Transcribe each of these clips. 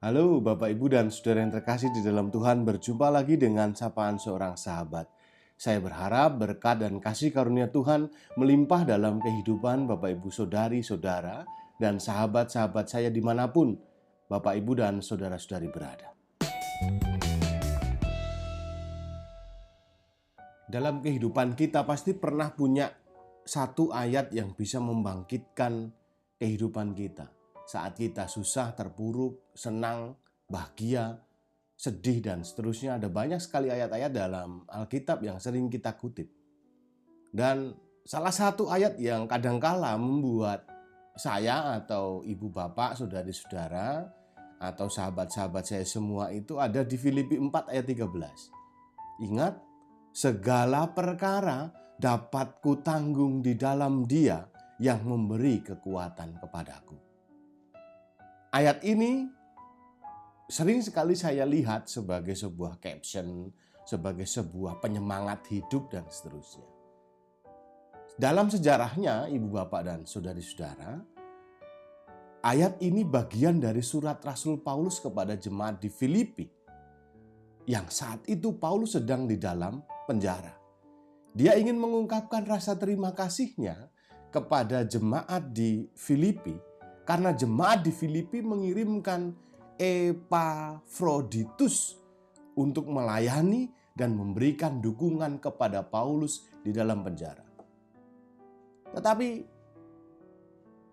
Halo Bapak Ibu dan Saudara yang terkasih di dalam Tuhan, berjumpa lagi dengan sapaan seorang sahabat. Saya berharap berkat dan kasih karunia Tuhan melimpah dalam kehidupan Bapak Ibu Saudari-saudara dan sahabat-sahabat saya dimanapun Bapak Ibu dan Saudara-saudari berada. Dalam kehidupan kita pasti pernah punya satu ayat yang bisa membangkitkan kehidupan kita. Saat kita susah, terpuruk, senang, bahagia, sedih, dan seterusnya, ada banyak sekali ayat-ayat dalam Alkitab yang sering kita kutip. Dan salah satu ayat yang kadangkala membuat saya atau ibu bapak, saudari-saudara, atau sahabat-sahabat saya semua itu ada di Filipi 4 ayat 13. Ingat, segala perkara dapat kutanggung di dalam Dia yang memberi kekuatan kepadaku. Ayat ini sering sekali saya lihat sebagai sebuah caption, sebagai sebuah penyemangat hidup dan seterusnya. Dalam sejarahnya, ibu bapak dan saudari-saudara, ayat ini bagian dari surat Rasul Paulus kepada jemaat di Filipi, yang saat itu Paulus sedang di dalam penjara. Dia ingin mengungkapkan rasa terima kasihnya kepada jemaat di Filipi, karena jemaat di Filipi mengirimkan Epafroditus untuk melayani dan memberikan dukungan kepada Paulus di dalam penjara. Tetapi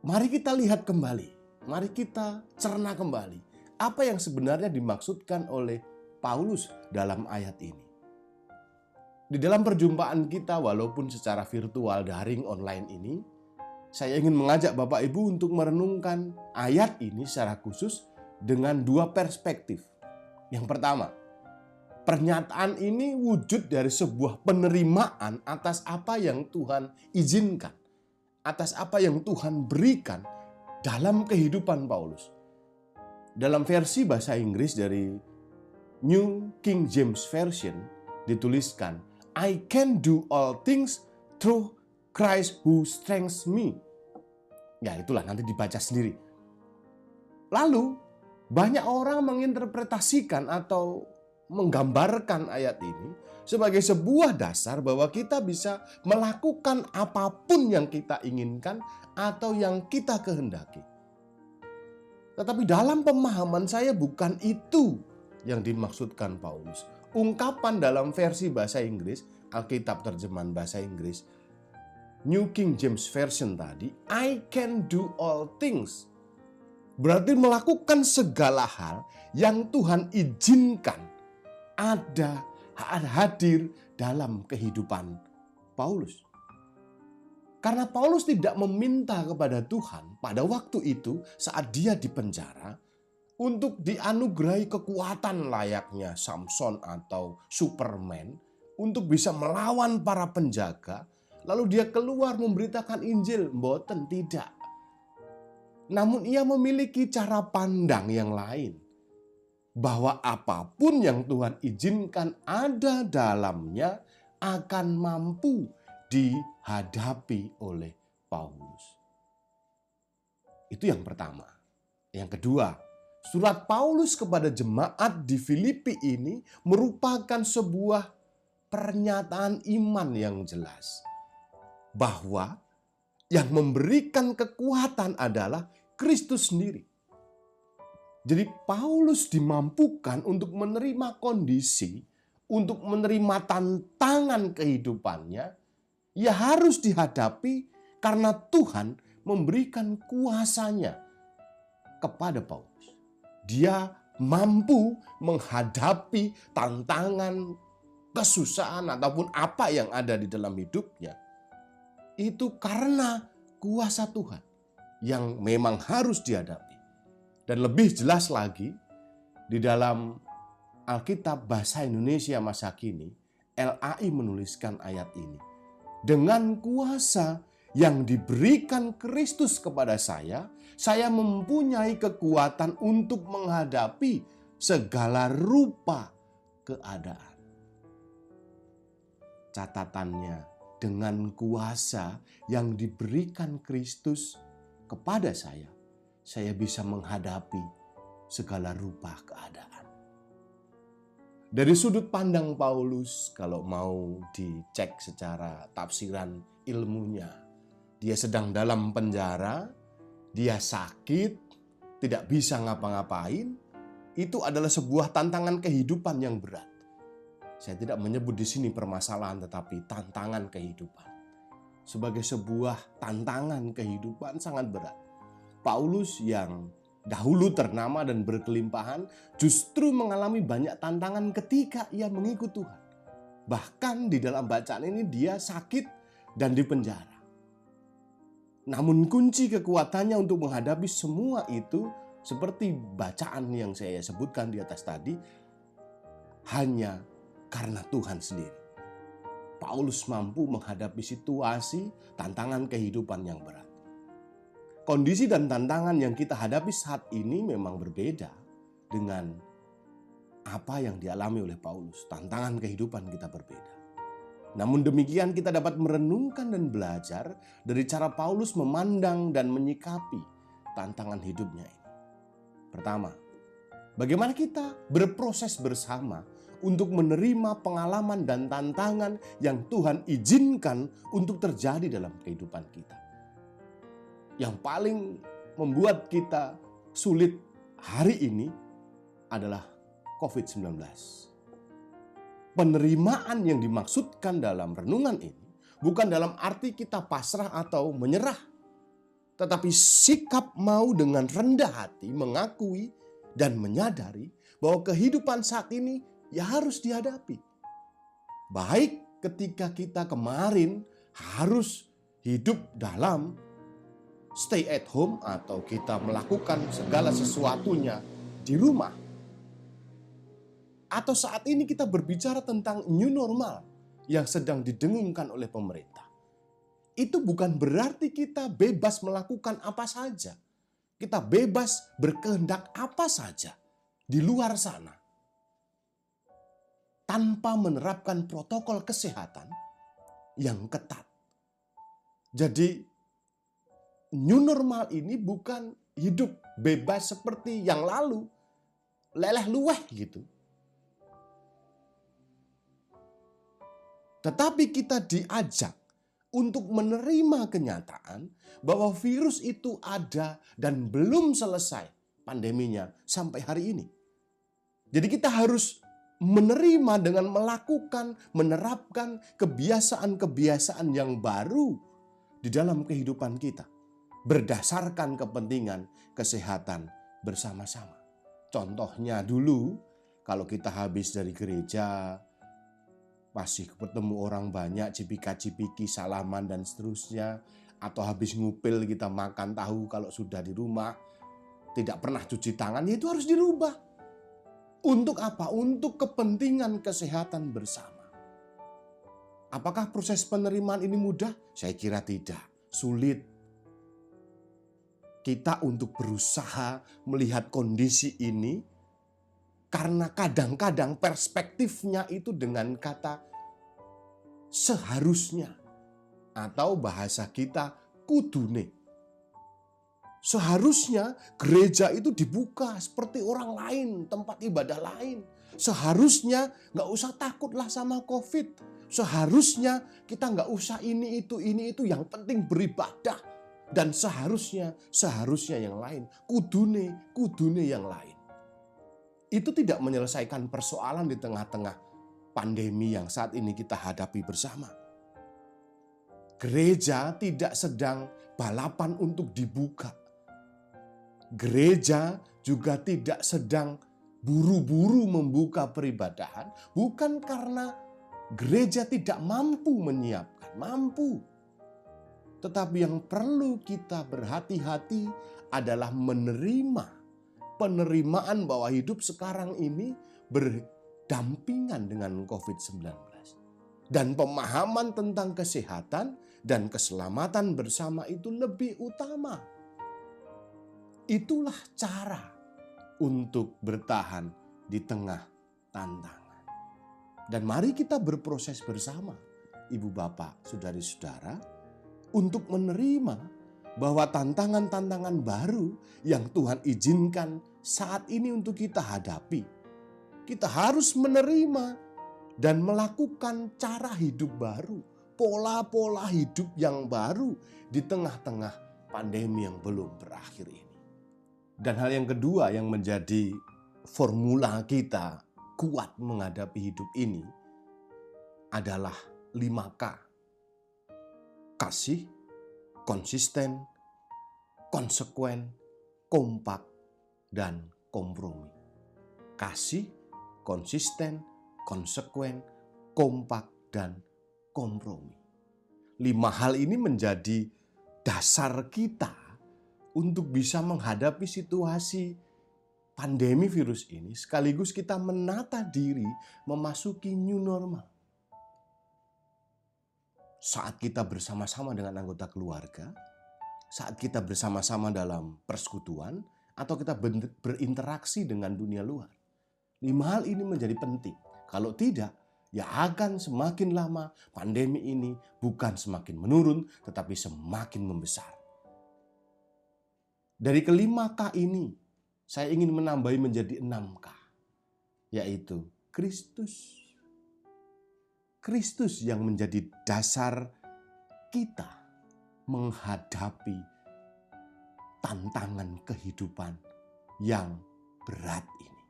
mari kita lihat kembali, mari kita cerna kembali apa yang sebenarnya dimaksudkan oleh Paulus dalam ayat ini. Di dalam perjumpaan kita walaupun secara virtual daring online ini, saya ingin mengajak Bapak Ibu untuk merenungkan ayat ini secara khusus dengan dua perspektif. Yang pertama, pernyataan ini wujud dari sebuah penerimaan atas apa yang Tuhan izinkan, atas apa yang Tuhan berikan dalam kehidupan Paulus. Dalam versi bahasa Inggris dari New King James Version dituliskan, I can do all things through Christ who strengthens me. Ya itulah, nanti dibaca sendiri. Lalu banyak orang menginterpretasikan atau menggambarkan ayat ini sebagai sebuah dasar bahwa kita bisa melakukan apapun yang kita inginkan atau yang kita kehendaki. Tetapi dalam pemahaman saya bukan itu yang dimaksudkan Paulus. Ungkapan dalam versi bahasa Inggris, Alkitab terjemahan bahasa Inggris, New King James Version tadi, I can do all things. Berarti melakukan segala hal yang Tuhan izinkan ada hadir dalam kehidupan Paulus. Karena Paulus tidak meminta kepada Tuhan pada waktu itu saat dia di penjara untuk dianugerahi kekuatan layaknya Samson atau Superman untuk bisa melawan para penjaga, lalu dia keluar memberitakan Injil. Mboten, tidak. Namun ia memiliki cara pandang yang lain, bahwa apapun yang Tuhan izinkan ada dalamnya akan mampu dihadapi oleh Paulus. Itu yang pertama. Yang kedua, surat Paulus kepada jemaat di Filipi ini merupakan sebuah pernyataan iman yang jelas, bahwa yang memberikan kekuatan adalah Kristus sendiri. Jadi Paulus dimampukan untuk menerima kondisi, untuk menerima tantangan kehidupannya, ia harus dihadapi karena Tuhan memberikan kuasanya kepada Paulus. Dia mampu menghadapi tantangan, kesusahan ataupun apa yang ada di dalam hidupnya. Itu karena kuasa Tuhan yang memang harus dihadapi. Dan lebih jelas lagi, di dalam Alkitab Bahasa Indonesia masa kini, LAI menuliskan ayat ini. Dengan kuasa yang diberikan Kristus kepada saya mempunyai kekuatan untuk menghadapi segala rupa keadaan. Catatannya, dengan kuasa yang diberikan Kristus kepada saya bisa menghadapi segala rupa keadaan. Dari sudut pandang Paulus, kalau mau dicek secara tafsiran ilmunya, dia sedang dalam penjara, dia sakit, tidak bisa ngapa-ngapain, itu adalah sebuah tantangan kehidupan yang berat. Saya tidak menyebut di sini permasalahan, tetapi tantangan kehidupan. Sebagai sebuah tantangan kehidupan sangat berat. Paulus yang dahulu ternama dan berkelimpahan justru mengalami banyak tantangan ketika ia mengikut Tuhan. Bahkan di dalam bacaan ini dia sakit dan dipenjara. Namun kunci kekuatannya untuk menghadapi semua itu seperti bacaan yang saya sebutkan di atas tadi, hanya karena Tuhan sendiri. Paulus mampu menghadapi situasi, tantangan kehidupan yang berat. Kondisi dan tantangan yang kita hadapi saat ini memang berbeda dengan apa yang dialami oleh Paulus. Tantangan kehidupan kita berbeda. Namun demikian kita dapat merenungkan dan belajar dari cara Paulus memandang dan menyikapi tantangan hidupnya ini. Pertama, bagaimana kita berproses bersama untuk menerima pengalaman dan tantangan yang Tuhan izinkan untuk terjadi dalam kehidupan kita. Yang paling membuat kita sulit hari ini adalah COVID-19. Penerimaan yang dimaksudkan dalam renungan ini bukan dalam arti kita pasrah atau menyerah, tetapi sikap mau dengan rendah hati mengakui dan menyadari bahwa kehidupan saat ini ya harus dihadapi. Baik ketika kita kemarin harus hidup dalam stay at home atau kita melakukan segala sesuatunya di rumah. Atau saat ini kita berbicara tentang new normal yang sedang didengungkan oleh pemerintah. Itu bukan berarti kita bebas melakukan apa saja. Kita bebas berkehendak apa saja di luar sana. Tanpa menerapkan protokol kesehatan yang ketat. Jadi new normal ini bukan hidup bebas seperti yang lalu. Leleh luweh gitu. Tetapi kita diajak untuk menerima kenyataan bahwa virus itu ada dan belum selesai pandeminya sampai hari ini. Jadi kita harus menerima dengan melakukan, menerapkan kebiasaan-kebiasaan yang baru di dalam kehidupan kita. Berdasarkan kepentingan kesehatan bersama-sama. Contohnya dulu, kalau kita habis dari gereja, masih bertemu orang banyak, cipika-cipiki, salaman dan seterusnya. Atau habis ngupil kita makan tahu kalau sudah di rumah. Tidak pernah cuci tangan, ya itu harus dirubah. Untuk apa? Untuk kepentingan kesehatan bersama. Apakah proses penerimaan ini mudah? Saya kira tidak. Sulit. Kita untuk berusaha melihat kondisi ini karena kadang-kadang perspektifnya itu dengan kata seharusnya atau bahasa kita kudune. Seharusnya gereja itu dibuka seperti orang lain, tempat ibadah lain. Seharusnya nggak usah takutlah sama COVID. Seharusnya kita nggak usah ini itu, yang penting beribadah. Dan seharusnya yang lain, kudune yang lain. Itu tidak menyelesaikan persoalan di tengah-tengah pandemi yang saat ini kita hadapi bersama. Gereja tidak sedang balapan untuk dibuka. Gereja juga tidak sedang buru-buru membuka peribadahan, bukan karena gereja tidak mampu menyiapkan, mampu. Tetapi yang perlu kita berhati-hati adalah menerima penerimaan bahwa hidup sekarang ini berdampingan dengan COVID-19. Dan pemahaman tentang kesehatan dan keselamatan bersama itu lebih utama. Itulah cara untuk bertahan di tengah tantangan. Dan mari kita berproses bersama, Ibu Bapak, Saudari-saudara, untuk menerima bahwa tantangan-tantangan baru yang Tuhan izinkan saat ini untuk kita hadapi, kita harus menerima dan melakukan cara hidup baru, pola-pola hidup yang baru di tengah-tengah pandemi yang belum berakhir ini. Dan hal yang kedua yang menjadi formula kita kuat menghadapi hidup ini adalah 5K. Kasih, konsisten, konsekuen, kompak, dan kompromi. Kasih, konsisten, konsekuen, kompak, dan kompromi. 5 hal ini menjadi dasar kita untuk bisa menghadapi situasi pandemi virus ini, sekaligus kita menata diri memasuki new normal. Saat kita bersama-sama dengan anggota keluarga, saat kita bersama-sama dalam persekutuan, atau kita berinteraksi dengan dunia luar. 5 hal ini menjadi penting. Kalau tidak, ya akan semakin lama pandemi ini bukan semakin menurun, tetapi semakin membesar. Dari ke-5K ini, saya ingin menambahi menjadi 6K, yaitu Kristus. Kristus yang menjadi dasar kita menghadapi tantangan kehidupan yang berat ini.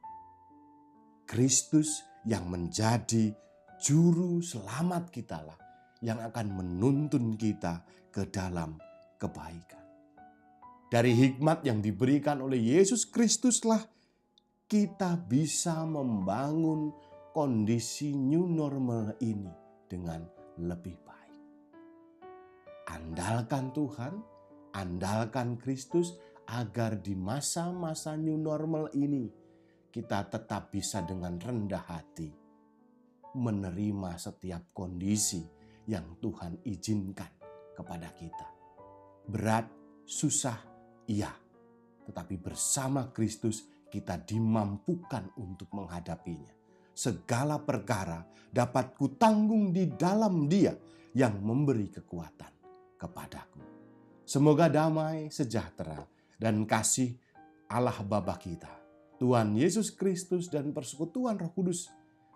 Kristus yang menjadi juru selamat kita lah yang akan menuntun kita ke dalam kebaikan. Dari hikmat yang diberikan oleh Yesus Kristuslah kita bisa membangun kondisi new normal ini dengan lebih baik. Andalkan Tuhan, andalkan Kristus agar di masa-masa new normal ini kita tetap bisa dengan rendah hati menerima setiap kondisi yang Tuhan izinkan kepada kita. Berat, susah, iya, tetapi bersama Kristus kita dimampukan untuk menghadapinya. Segala perkara dapat kutanggung di dalam Dia yang memberi kekuatan kepadaku. Semoga damai, sejahtera, dan kasih Allah Bapa kita, Tuhan Yesus Kristus, dan persekutuan Roh Kudus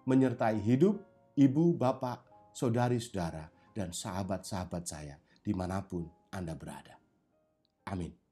menyertai hidup ibu, bapak, saudari-saudara, dan sahabat-sahabat saya dimanapun Anda berada. Amin.